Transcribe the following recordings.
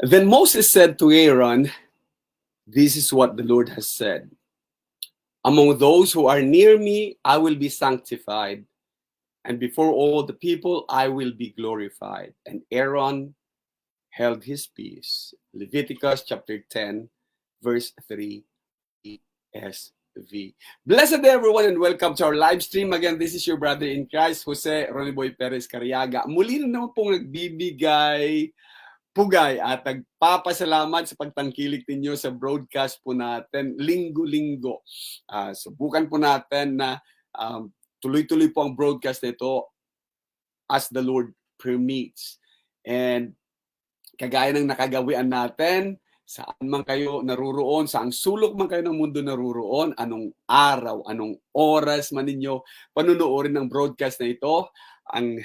Then Moses said to Aaron, "This is what the Lord has said. Among those who are near me, I will be sanctified, and before all the people, I will be glorified." And Aaron held his peace. Leviticus chapter 10, verse 3, ESV. Blessed day, everyone, and welcome to our live stream. Again, this is your brother in Christ, Jose Roniboy Perez Cariaga. Muli na naman pong nagbibigay pugay at nagpapasalamat sa pagtangkilik ninyo sa broadcast po natin linggo-linggo. Subukan po natin na tuloy-tuloy po ang broadcast nito as the Lord permits. And kagaya ng nakagawian natin, saan man kayo naruroon, saang sulok man kayo ng mundo naruroon, anong araw, anong oras man ninyo panunuorin ng broadcast na ito, ang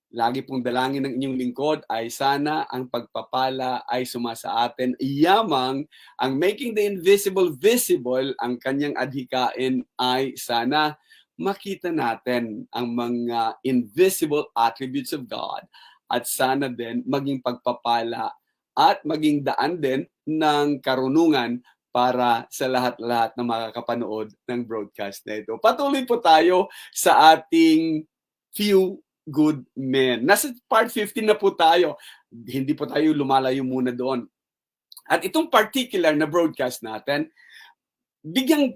lagi pong dalangin ng inyong lingkod ay sana ang pagpapala ay sumasa atin. Iyamang ang making the invisible visible, ang kanyang adhikain ay sana makita natin ang mga invisible attributes of God at sana din maging pagpapala at maging daan din ng karunungan para sa lahat-lahat na makakapanood ng broadcast na ito. Patuloy po tayo sa ating few good men. Nasa part 15 na po tayo. Hindi po tayo lumalayo muna doon. At itong particular na broadcast natin, bigyang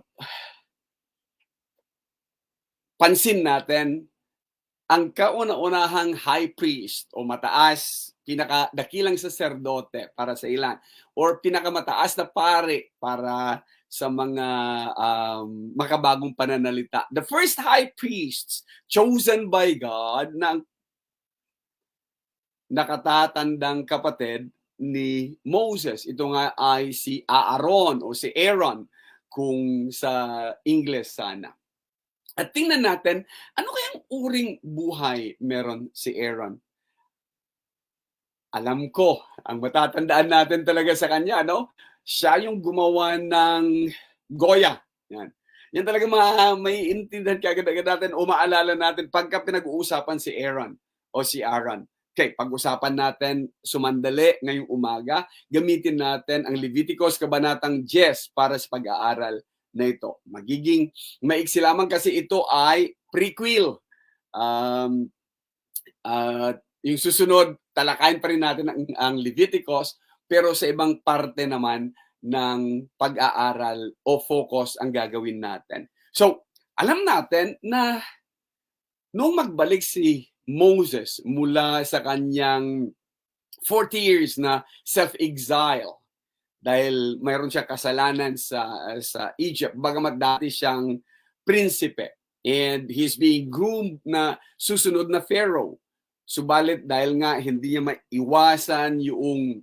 pansin natin ang kauna-unahang high priest o mataas, pinakadakilang saserdote para sa ilan, or pinakamataas na pare para sa mga makabagong pananalita. The first high priests chosen by God na nakatatandang kapatid ni Moses. Ito nga ay si Aaron o si Aaron kung sa English sana. At tingnan natin, ano kayang uring buhay meron si Aaron? Alam ko, ang matatandaan natin talaga sa kanya, no? Siya yung gumawa ng Goya. Yan talaga may intindihan kagad-agad natin o maalala natin pagka pinag-uusapan si Aaron o si Aaron. Okay, pag-usapan natin sumandali ngayong umaga, gamitin natin ang Leviticus Kabanatang 10 para sa pag-aaral na ito. Magiging maiksi lamang kasi ito ay prequel. Yung susunod, talakayin pa rin natin ang Leviticus, pero sa ibang parte naman ng pag-aaral o focus ang gagawin natin. So, alam natin na nung magbalik si Moses mula sa kanyang 40 years na self-exile, dahil mayroon siya kasalanan sa Egypt, bagamat dati siyang prinsipe, and he's being groomed na susunod na Pharaoh. Subalit dahil nga hindi niya maiwasan yung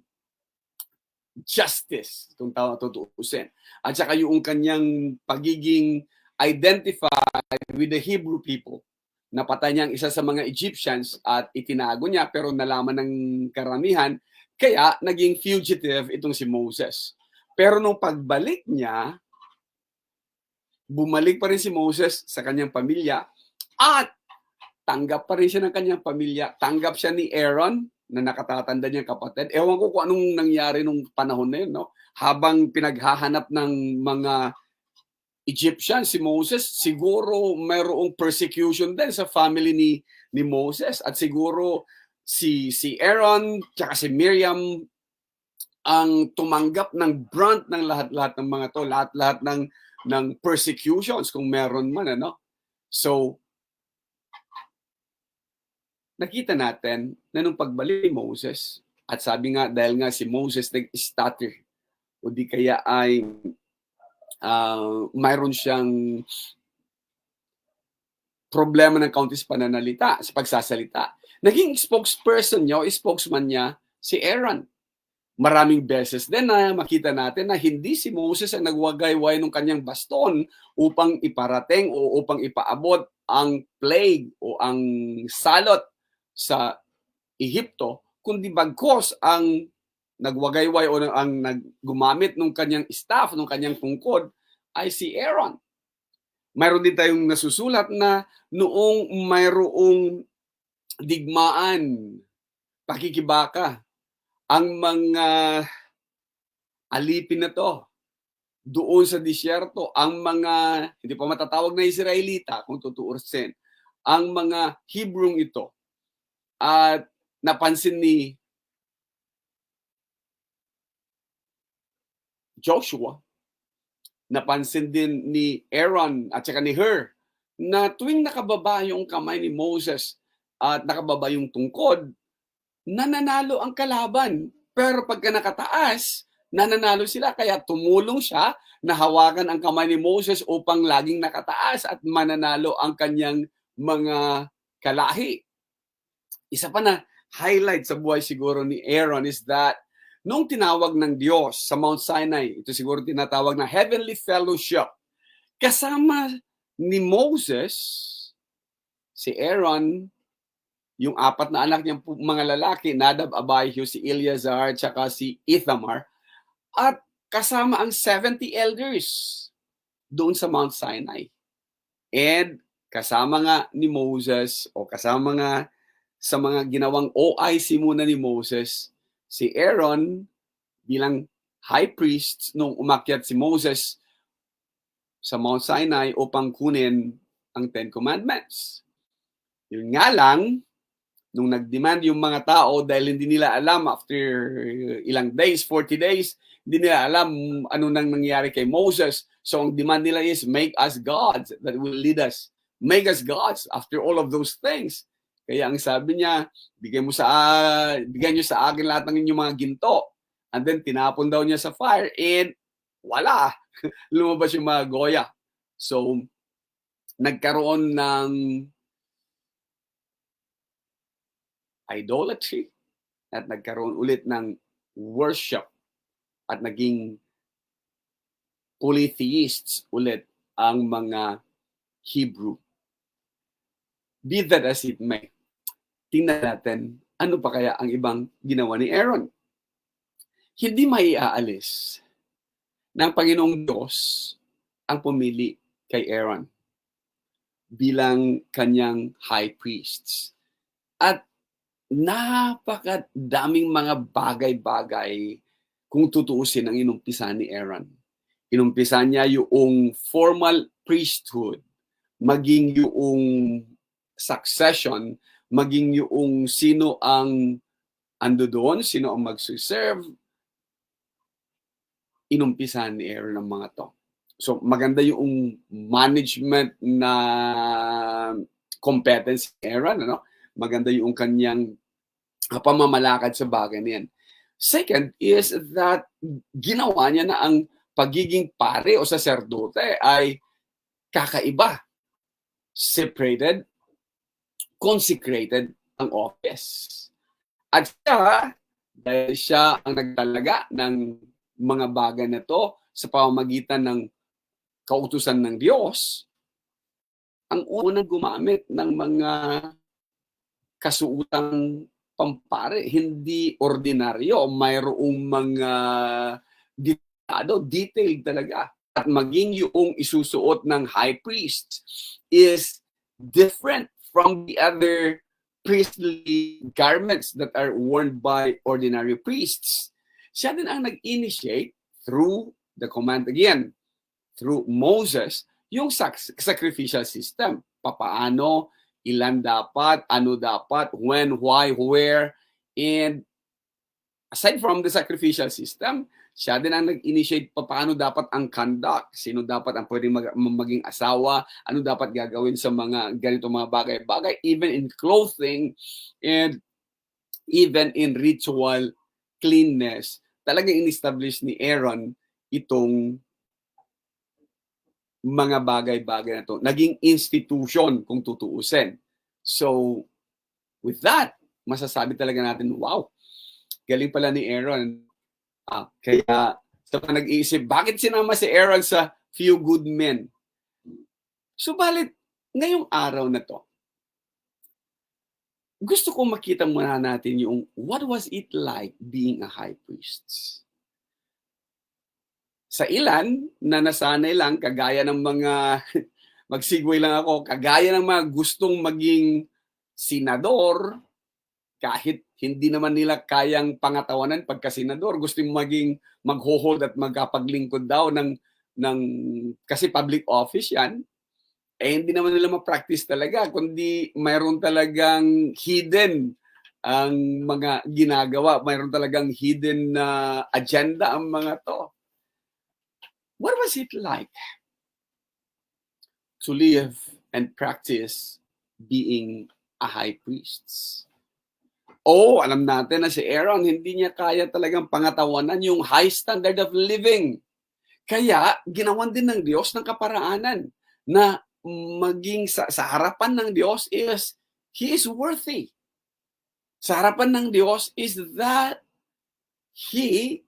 justice, itong tutuusin, at saka yung kanyang pagiging identified with the Hebrew people. Napatay niya ang isa sa mga Egyptians at itinago niya, pero nalaman ng karamihan, kaya naging fugitive itong si Moses. Pero nung pagbalik niya, bumalik pa rin si Moses sa kanyang pamilya at tanggap pa rin siya ng kanyang pamilya. Tanggap siya ni Aaron na nakatatanda niyang kapatid. Ewan ko kung anong nangyari nung panahon na yun, no? Habang pinaghahanap ng mga Egyptian si Moses, siguro mayroong persecution din sa family ni Moses, at siguro si Aaron tsaka si Miriam ang tumanggap ng brunt ng lahat-lahat ng mga to, lahat-lahat ng persecutions kung meron man, ano. So nakita natin na nung pagbalik ni Moses, at sabi nga dahil nga si Moses nag-stutter o di kaya ay mayroon siyang problema ng kaunti sa pananalita, sa pagsasalita, naging spokesperson niya o spokesman niya si Aaron. Maraming beses din na makita natin na hindi si Moses ang nagwagayway ng kanyang baston upang iparating o upang ipaabot ang plague o ang salot sa Ehipto, kundi bagkos ang nagwagayway o ang gumamit ng kanyang staff, ng kanyang tungkod ay si Aaron. Mayroon din tayong nasusulat na noong mayroong digmaan, pakikibaka, ang mga alipin na 'to doon sa disyerto, ang mga hindi pa matatawag na Israelita kung tutuusin, ang mga Hebrewong ito at napansin ni Joshua, napansin din ni Aaron at saka ni Hur na tuwing nakababa yung kamay ni Moses at nakababa yung tungkod, nananalo ang kalaban. Pero pagka nakataas, nananalo sila. Kaya tumulong siya na hawakan ang kamay ni Moses upang laging nakataas at mananalo ang kanyang mga kalahi. Isa pa na highlight sa buhay siguro ni Aaron is that nung tinawag ng Diyos sa Mount Sinai, ito siguro tinatawag na Heavenly Fellowship, kasama ni Moses, si Aaron, yung apat na anak niyang mga lalaki, Nadab, Abihu, si Eleazar, tsaka si Ithamar, at kasama ang 70 elders doon sa Mount Sinai. And kasama nga ni Moses, o kasama nga sa mga ginawang OIC muna ni Moses, si Aaron bilang high priest nung umakyat si Moses sa Mount Sinai upang kunin ang Ten Commandments. Yun nga lang, nung nag-demand yung mga tao dahil hindi nila alam after ilang days, 40 days, hindi nila alam ano nang nangyari kay Moses. So ang demand nila is, make us gods that will lead us. Make us gods after all of those things. Kaya ang sabi niya, bigyan niyo sa akin lahat ng inyong mga ginto. And then tinapon daw niya sa fire and wala. Lumabas yung mga Goya. So nagkaroon ng idolatry at nagkaroon ulit ng worship at naging polytheists ulit ang mga Hebrew. Be that as it may, tingnan natin ano pa kaya ang ibang ginawa ni Aaron. Hindi maiaalis ng Panginoong Diyos ang pumili kay Aaron bilang kanyang high priests. At napakadaming mga bagay-bagay kung tutuusin ang inumpisan ni Aaron. Inumpisan niya yung formal priesthood, maging yung succession, maging yung sino ang ando doon, sino ang magsuserve, inumpisan ni Aaron ang mga to. So maganda yung management na competence ni Aaron, ano? Maganda yung kanyang pamamalakad sa bagay na yan. Second is that ginawa niya na ang pagiging pare o saserdote ay kakaiba. Separated, consecrated ang office. At siya, dahil siya ang nagtalaga ng mga bagay na to sa pamamagitan ng kautusan ng Diyos, ang unang gumamit ng mga kasuutang pampare, hindi ordinaryo, mayroong mga detailed talaga. At maging yung isusuot ng high priest is different from the other priestly garments that are worn by ordinary priests. Siya din ang nag-initiate through the command again, through Moses, yung sacrificial system. Papaano, ilan dapat, ano dapat, when, why, where, and aside from the sacrificial system, siya din ang nag-initiate paano dapat ang conduct, sino dapat ang pwedeng maging asawa, ano dapat gagawin sa mga ganito mga bagay-bagay, even in clothing and even in ritual cleanness. Talagang in-establish ni Aaron itong mga bagay-bagay na to. Naging institution kung tutuusin. So, with that, masasabi talaga natin, wow, galing pala ni Aaron. Kaya sa nag-iisip, bakit sinama si Aaron sa few good men? Subalit, ngayong araw na to, gusto ko makita muna natin yung what was it like being a high priest. Sa ilan na nasanay lang, kagaya ng mga, mag-segue lang ako, kagaya ng mga gustong maging senador, kahit hindi naman nila kayang pangatawanan pagka senador. Gusto mo mag-hold at magkapaglingkod daw ng kasi public office yan. Hindi naman nila ma-practice talaga, kundi mayroon talagang hidden ang mga ginagawa. Mayroon talagang hidden na agenda ang mga to. What was it like to live and practice being a high priest? Alam natin na si Aaron, hindi niya kaya talagang pangatawanan yung high standard of living. Kaya, ginawan din ng Diyos ng kaparaanan na maging sa harapan ng Diyos is, He is worthy. Sa harapan ng Diyos is that He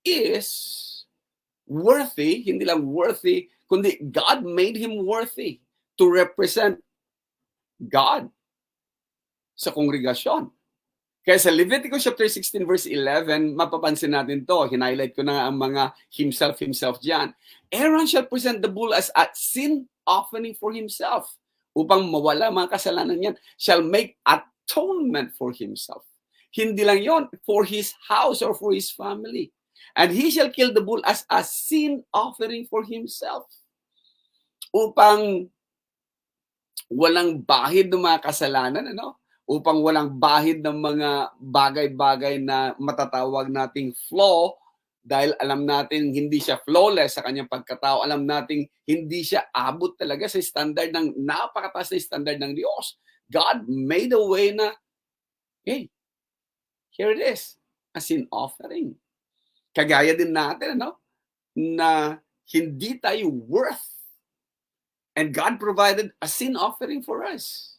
is worthy, hindi lang worthy, kundi God made Him worthy to represent God sa kongregasyon. Kaya sa Leviticus chapter 16 verse 11, mapapansin natin to. Hinighlight ko na ang mga himself dyan. Aaron shall present the bull as a sin offering for himself. Upang mawala mga kasalanan niyan, shall make atonement for himself. Hindi lang yon, for his house or for his family. And he shall kill the bull as a sin offering for himself. Upang walang bahid ng mga kasalanan, upang walang bahid ng mga bagay-bagay na matatawag nating flaw, dahil alam natin hindi siya flawless sa kanyang pagkatao, alam natin hindi siya abot talaga sa standard ng napakataas na standard ng Diyos. God made a way na, hey, here it is, a sin offering. Kagaya din natin, na hindi tayo worth. And God provided a sin offering for us.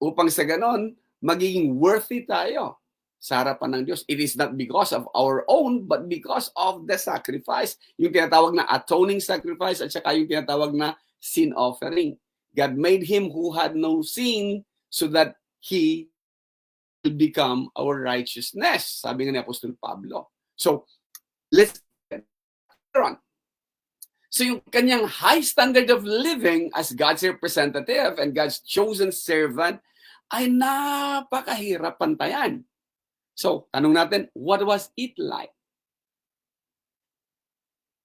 Upang sa ganon, magiging worthy tayo sa harapan ng Diyos. It is not because of our own, but because of the sacrifice. Yung tinatawag na atoning sacrifice at saka yung tinatawag na sin offering. God made Him who had no sin so that He will become our righteousness. Sabi nga ni Apostol Pablo. So, let's get on. So yung kanyang high standard of living as God's representative and God's chosen servant ay napakahirap pantayan. So, tanong natin, what was it like?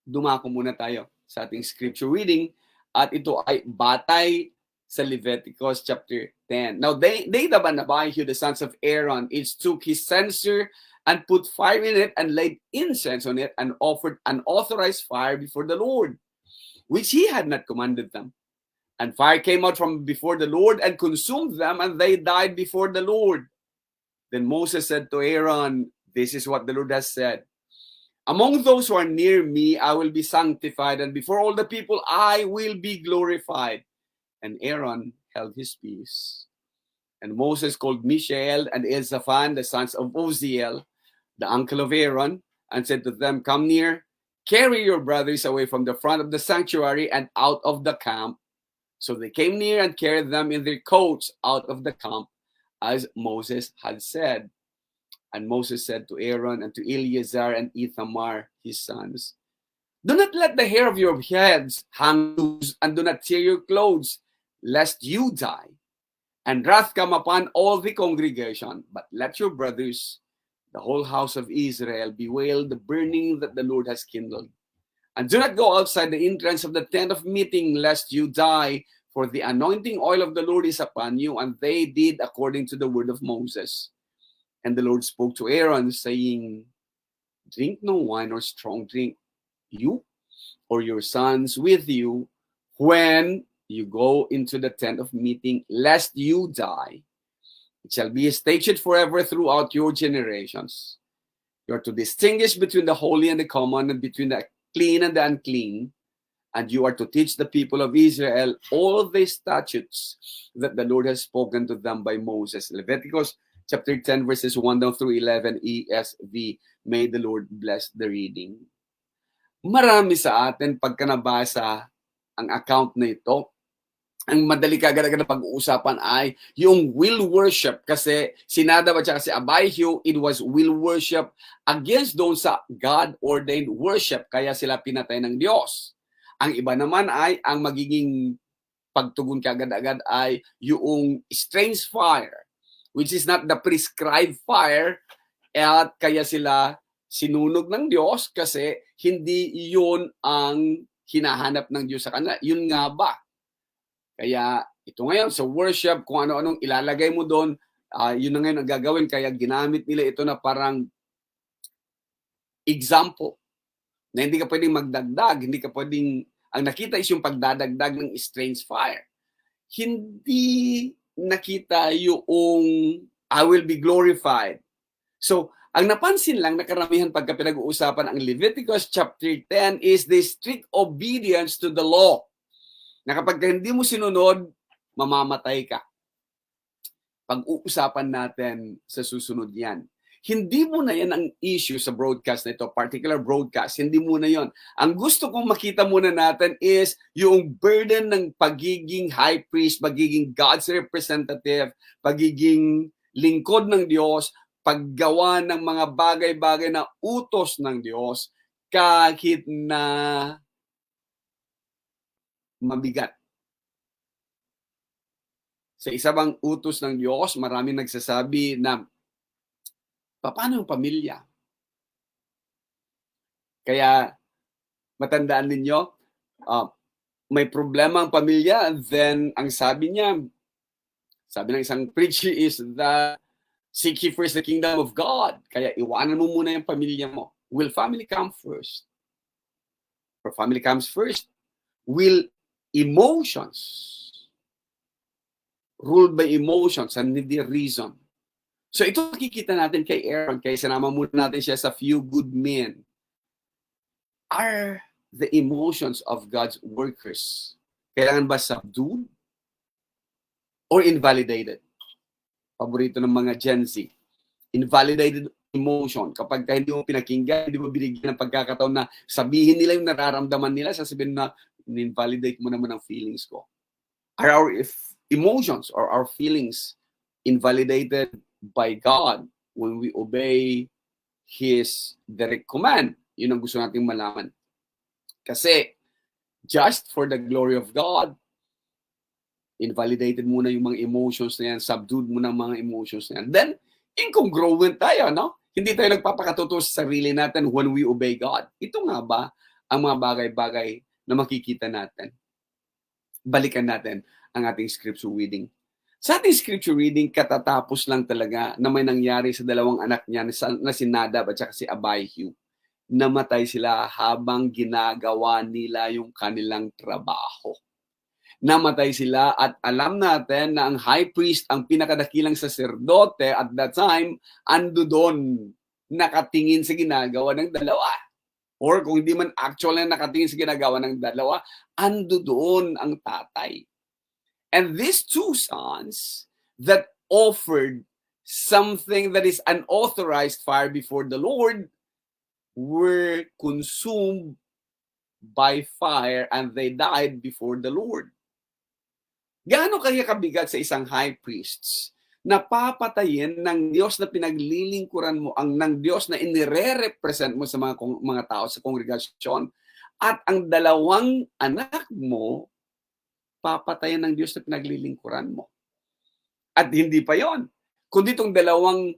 Dumako muna tayo sa ating scripture reading at ito ay batay sa Leviticus chapter 10. Now, Nadab and Abihu, the sons of Aaron, each took his censer and put fire in it and laid incense on it and offered unauthorized fire before the Lord, which he had not commanded them. And fire came out from before the Lord and consumed them, and they died before the Lord. Then Moses said to Aaron, this is what the Lord has said. Among those who are near me, I will be sanctified, and before all the people, I will be glorified. And Aaron held his peace. And Moses called Mishael and Elzaphan, the sons of Uzziel, the uncle of Aaron, and said to them, come near, carry your brothers away from the front of the sanctuary and out of the camp. So they came near and carried them in their coats out of the camp, as Moses had said. And Moses said to Aaron and to Eleazar and Ithamar, his sons, do not let the hair of your heads hang loose, and do not tear your clothes, lest you die. And wrath come upon all the congregation. But let your brothers, the whole house of Israel, bewail the burning that the Lord has kindled. And do not go outside the entrance of the tent of meeting, lest you die, for the anointing oil of the Lord is upon you. And they did according to the word of Moses. And the Lord spoke to Aaron, saying, drink no wine or strong drink, you or your sons with you, when you go into the tent of meeting, lest you die. It shall be a statute forever throughout your generations. You are to distinguish between the holy and the common, and between the clean and the unclean, and you are to teach the people of Israel all the statutes that the Lord has spoken to them by Moses. Leviticus chapter 10 verses 1 down through 11 ESV. May the Lord bless the reading. Marami sa atin pagka nabasa ang account na ito, ang madali kagad-agad na pag-uusapan ay yung will worship, kasi si Nadab at si Abihu, it was will worship against doon sa God-ordained worship, kaya sila pinatay ng Diyos. Ang iba naman ay, ang magiging pagtugon kagad-agad ay yung strange fire, which is not the prescribed fire, at kaya sila sinunog ng Diyos kasi hindi yun ang hinahanap ng Diyos sa kanila. Yun nga ba? Kaya ito ngayon sa worship, kung ano-anong ilalagay mo doon, yun na ngayon ang gagawin. Kaya ginamit nila ito na parang example na hindi ka pwedeng magdagdag, hindi ka pwedeng, ang nakita is yung pagdadagdag ng strange fire. Hindi nakita yung I will be glorified. So, ang napansin lang na karamihan pagka pinag-uusapan ang Leviticus chapter 10 is the strict obedience to the law. Na kapag hindi mo sinunod, mamamatay ka. Pag-uusapan natin sa susunod yan. Hindi mo na yan ang issue sa broadcast na ito, particular broadcast. Hindi mo na yon. Ang gusto kong makita muna natin is yung burden ng pagiging high priest, pagiging God's representative, pagiging lingkod ng Diyos, paggawa ng mga bagay-bagay na utos ng Diyos kahit na mabigat. Sa isa bang utos ng Diyos, maraming nagsasabi na paano yung pamilya? Kaya matandaan ninyo, may problema ang pamilya, then ang sabi niya, sabi ng isang preacher is that seek ye first the kingdom of God. Kaya iwanan mo muna yung pamilya mo. Will family come first? Or family comes first? Will emotions, ruled by emotions and not the reason? So ito nakikita natin kay Aaron, kaya sinama muna natin siya sa few good men. Are the emotions of God's workers kailangan ba subdued or invalidated? Paborito ng mga Gen Z. Invalidated emotion. Kapag hindi mo pinakinggan, hindi mo binigyan ng pagkakataon na sabihin nila yung nararamdaman nila, sasabihin na, invalidate mo naman ang feelings ko. Are our emotions or our feelings invalidated by God when we obey His direct command? Yun ang gusto nating malaman. Kasi, just for the glory of God, invalidated muna yung mga emotions na yan, subdued muna ang mga emotions na yan. Then, incongruent tayo, no? Hindi tayo nagpapakatotoo sa sarili natin when we obey God. Ito nga ba ang mga bagay-bagay na makikita natin? Balikan natin ang ating scripture reading. Sa ating scripture reading, katatapos lang talaga na may nangyari sa dalawang anak niya na si Nadab at saka si Abihu. Namatay sila habang ginagawa nila yung kanilang trabaho. Namatay sila at alam natin na ang high priest, ang pinakadakilang saserdote at that time, ando doon nakatingin sa ginagawa ng dalawa. Or kung hindi man actually nakatingin sa ginagawa ng dalawa, ando doon ang tatay. And these two sons that offered something that is unauthorized fire before the Lord were consumed by fire and they died before the Lord. Gaano kaya kabigat sa isang high priest na papatayin ng Diyos na pinaglilingkuran mo, ang ng Diyos na inire-represent mo sa mga tao sa kongregasyon, at ang dalawang anak mo papatayin ng Diyos na pinaglilingkuran mo. At hindi pa yon, kundi itong dalawang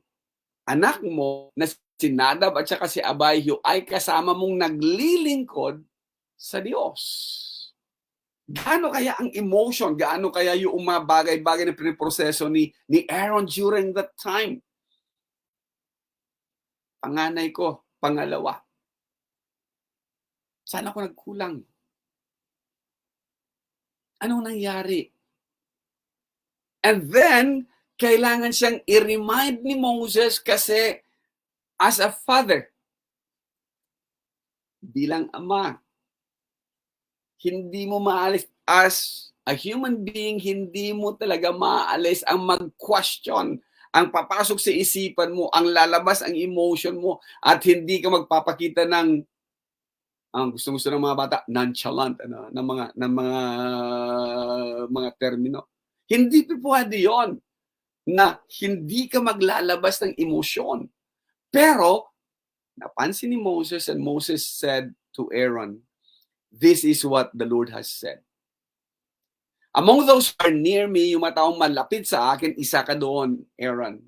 anak mo na si Nadab at saka si Abihu ay kasama mong naglilingkod sa Diyos. Gaano kaya ang emotion? Gaano kaya yung mga bagay-bagay na piniproseso ni Aaron during that time? Panganay ko, pangalawa. Saan ako nagkulang? Anong nangyari? And then, kailangan siyang i-remind ni Moses kasi as a father, bilang ama, hindi mo maalis as a human being, hindi mo talaga maalis ang mag-question, ang papasok sa isipan mo, ang lalabas ang emotion mo, at hindi ka magpapakita ng ang gusto ng mga bata, nonchalant, ng mga termino. Hindi pwede yon na hindi ka maglalabas ng emosyon. Pero, napansin ni Moses, and Moses said to Aaron, this is what the Lord has said. Among those who are near me, yung mga taong malapit sa akin, isa ka doon, Aaron.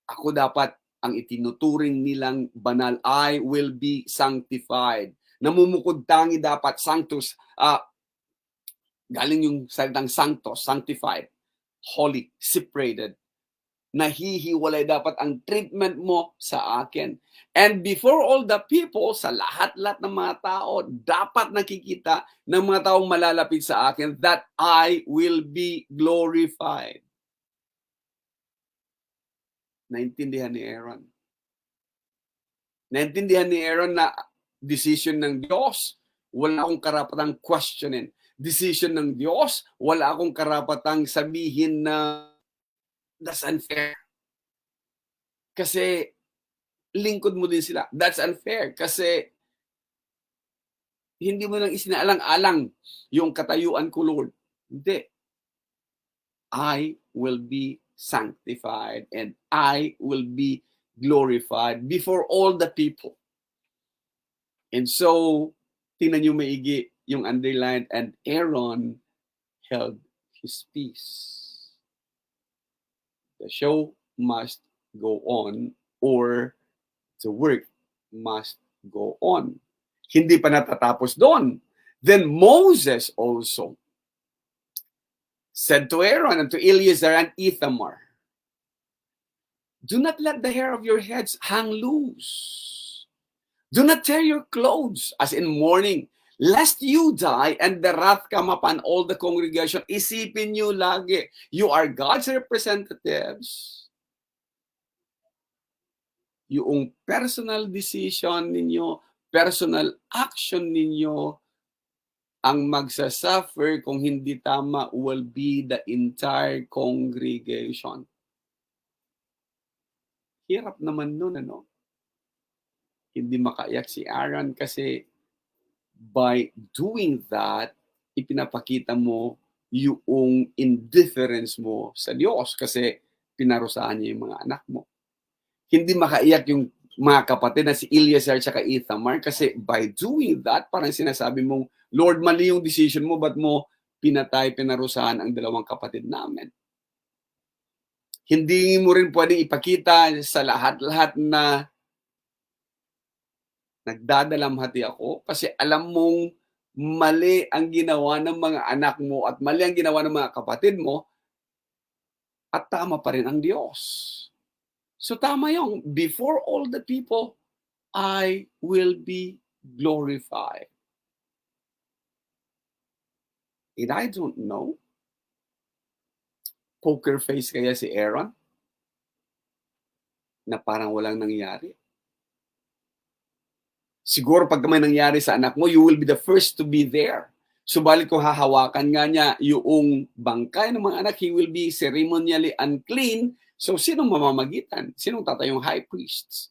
Ako dapat ang itinuturing nilang banal. I will be sanctified. Namumukod tangi dapat, sanctus, galing yung salitang sanctos, sanctified, holy, separated. Nahihiwalay dapat ang treatment mo sa akin. And before all the people, sa lahat-lahat ng mga tao, dapat nakikita ng mga taong malalapit sa akin that I will be glorified. Naintindihan ni Aaron. Naintindihan ni Aaron na decision ng Diyos, wala akong karapatang questionin. Decision ng Diyos, wala akong karapatang sabihin na that's unfair. Kasi lingkod mo din sila. That's unfair. Kasi hindi mo nang isinaalang-alang yung katayuan ko, Lord. Hindi. I will be sanctified and I will be glorified before all the people. And so, tingnan nyo maigi yung underline, and Aaron held his peace. The show must go on or the work must go on. Hindi pa natatapos doon. Then Moses also said to Aaron and to Eleazar and Ithamar, do not let the hair of your heads hang loose. Do not tear your clothes, as in mourning, lest you die and the wrath come upon all the congregation. Isipin nyo lagi, you are God's representatives. Yung personal decision ninyo, personal action ninyo, ang magsasuffer kung hindi tama will be the entire congregation. Hirap naman nun, ano? Hindi makaiyak si Aaron kasi by doing that, ipinapakita mo yung indifference mo sa Diyos kasi pinarusahan niya yung mga anak mo. Hindi makaiyak yung mga kapatid na si Eleazar at Ithamar kasi by doing that, parang sinasabi mong, Lord, mali yung decision mo, ba't mo pinatay, pinarusahan ang dalawang kapatid namin? Hindi mo rin pwedeng ipakita sa lahat-lahat na nagdadalamhati ako kasi alam mong mali ang ginawa ng mga anak mo at mali ang ginawa ng mga kapatid mo at tama pa rin ang Diyos. So tama yung before all the people, I will be glorified. And I don't know, poker face kaya si Aaron na parang walang nangyari. Siguro pag may nangyari sa anak mo, you will be the first to be there. Subalit kung hahawakan nga niya yung bangkay ng mga anak, he will be ceremonially unclean. So, sinong mamamagitan? Sinong tatayong high priests?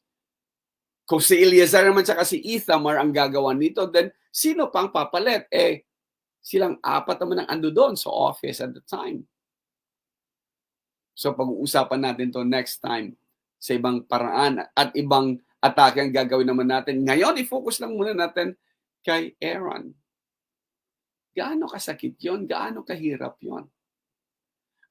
Kung si Eleazar naman saka si Ithamar ang gagawa nito, then sino pang papalit? Silang apat naman ang ando doon sa office at the time. So, pag-uusapan natin to next time sa ibang paraan at ibang atake ang gagawin naman natin. Ngayon, i-focus lang muna natin kay Aaron. Gaano kasakit yon? Gaano kahirap yon?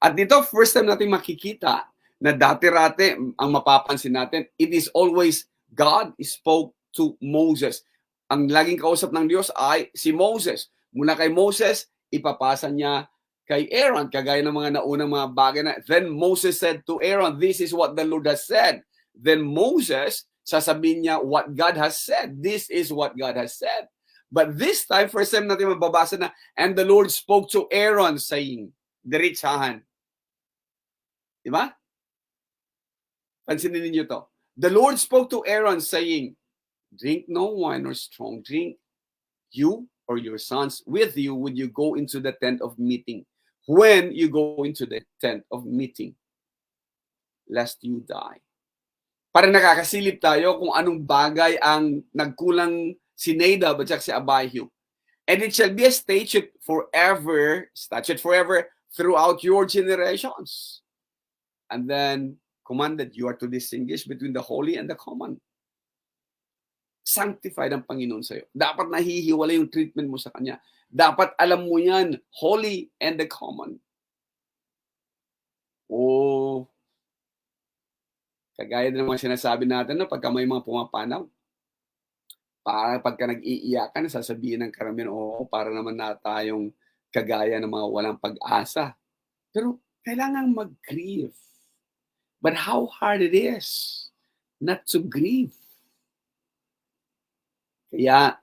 At dito, first time natin makikita na dati-rati ang mapapansin natin, it is always God spoke to Moses. Ang laging kausap ng Diyos ay si Moses. Mula kay Moses, ipapasa niya kay Aaron, kagaya ng mga naunang mga bagay na, then Moses said to Aaron, this is what the Lord has said. Then Moses, sasabihin niya what God has said. This is what God has said. But this time, first time natin mababasa na, and the Lord spoke to Aaron saying, diretsahan. Diba? Pansinin niyo to. The Lord spoke to Aaron saying, drink no wine or strong drink. You or your sons with you when you go into the tent of meeting. When you go into the tent of meeting, lest you die. Para nakakasilip tayo kung anong bagay ang nagkulang si Nadab at si Abihu. And it shall be a statute forever throughout your generations. And then commanded, you are to distinguish between the holy and the common. sanctified ang Panginoon sa'yo. Dapat nahihiwalay yung treatment mo sa Kanya. Dapat alam mo yan, holy and the common. O, kagaya ng mga sinasabi natin, no, pagka may mga pumapanaw, para pagka nag-iiyakan, sasabihin ng karamihan, oo, para naman na tayong kagaya ng mga walang pag-asa. Pero kailangan mag-grieve. But how hard it is not to grieve. Kaya,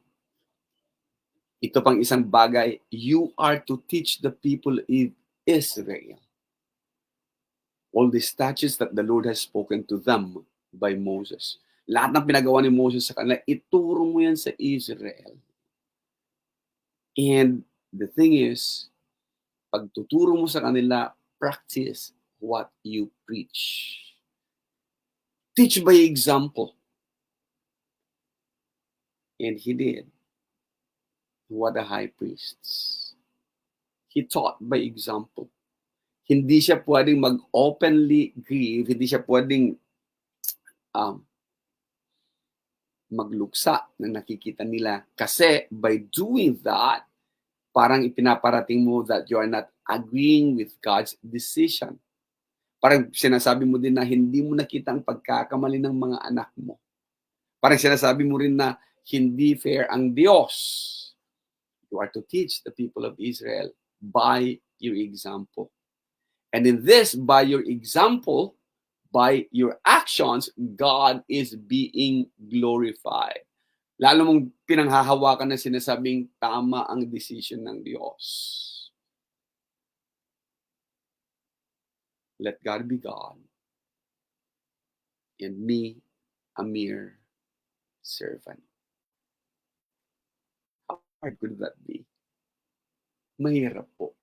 ito pang isang bagay, you are to teach the people of Israel all the statutes that the Lord has spoken to them by Moses. Lahat ng pinagawa ni Moses sa kanila, ituro mo yan sa Israel. And the thing is, pag tuturo mo sa kanila, practice what you preach. Teach by example. And he did. What a high priest. He taught by example. Hindi siya pwedeng mag-openly grieve, hindi siya pwedeng magluksa na nakikita nila. Kasi by doing that, parang ipinaparating mo that you are not agreeing with God's decision. Parang sinasabi mo din na hindi mo nakita ang pagkakamali ng mga anak mo. Parang sinasabi mo rin na hindi fair ang Diyos. You are to teach the people of Israel by your example. And in this, by your example, by your actions, God is being glorified. Lalo mong pinanghahawakan na sinasabing tama ang decision ng Diyos. Let God be God, and me, a mere servant. How hard could that be? Mahirap po.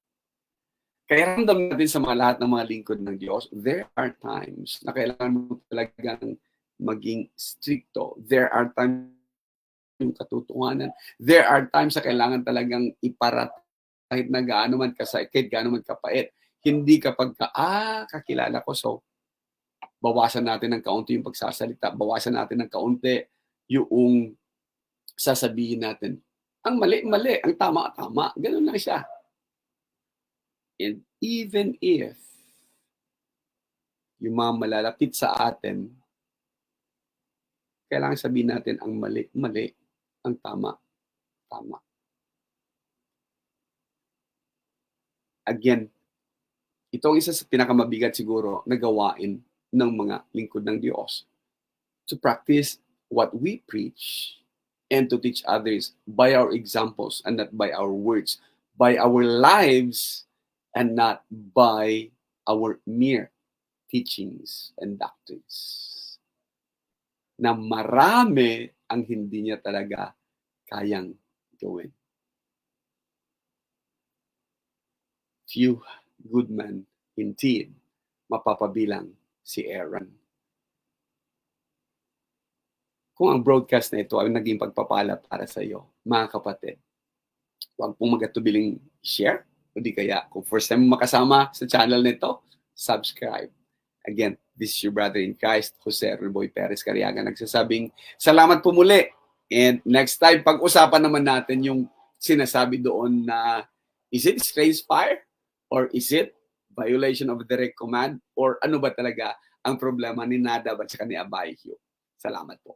Kaya ramdam natin sa mga lahat ng mga lingkod ng Diyos, there are times na kailangan mo talagang maging stricto. There are times yung katotohanan. There are times na kailangan talagang iparat kahit na gaano man kasakit, gaano man kapait. Hindi kapag kakilala ko, so bawasan natin ng kaunti yung pagsasalita, bawasan natin ng kaunti yung sasabihin natin. Ang mali, ang tama. Ganun lang siya. And even if yung mga malalapit sa atin, kailangan sabihin natin ang mali, ang tama. Again, ito ang isa sa pinakamabigat siguro na gawain ng mga lingkod ng Diyos. To practice what we preach and to teach others by our examples and not by our words, by our lives and not by our mere teachings and doctrines. Na marami ang hindi niya talaga kayang gawin. Few good men indeed, mapapabilang si Aaron. Kung ang broadcast na ito ay naging pagpapala para sa iyo, mga kapatid, huwag pong magatubiling share, o di kaya kung first time makasama sa channel nito, subscribe. Again, this is your brother in Christ, Jose Ruboy Perez Cariaga, nagsasabing salamat po muli. And next time, pag-usapan naman natin yung sinasabi doon na is it strange fire? Or is it violation of direct command? Or ano ba talaga ang problema ni Nadab at saka ni Abihu? Salamat po.